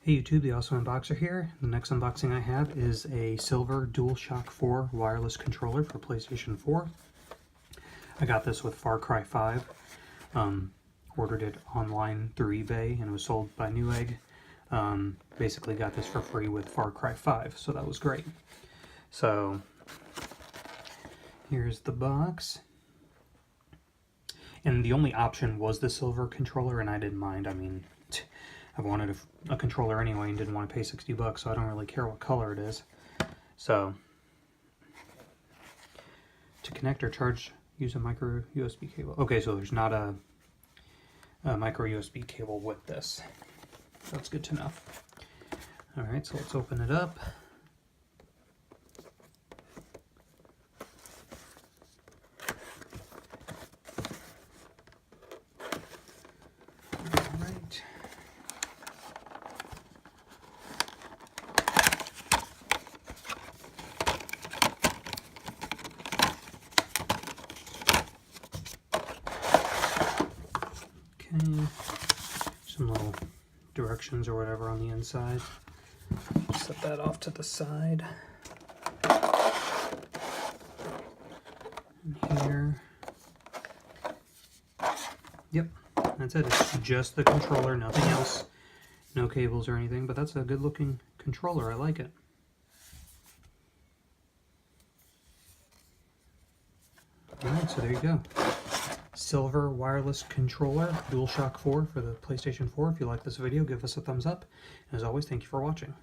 Hey YouTube, the awesome Unboxer here. The next unboxing I have is a silver Dualshock 4 wireless controller for PlayStation 4. I got this with FarCry 5. Ordered it online through eBay and it was sold by Newegg. Basically got this for free with FarCry 5, so that was great. So here's the box. And the only option was the silver controller, and I didn't mind. I mean, I wanted a controller anyway and didn't want to pay 60 bucks, so I don't really care what color it is. So, to connect or charge, use a micro USB cable. Okay, so there's not a micro USB cable with this. That's good to know. Alright, so let's open it up. Alright. Okay, some little directions or whatever on the inside. Set that off to the side. And here. Yep, that's it. It's just the controller, nothing else. No cables or anything, but that's a good looking controller. I like it. Alright, so there you go. Silver wireless controller, Dualshock 4 for the PlayStation 4. If you like this video, give us a thumbs up. As always, thank you for watching.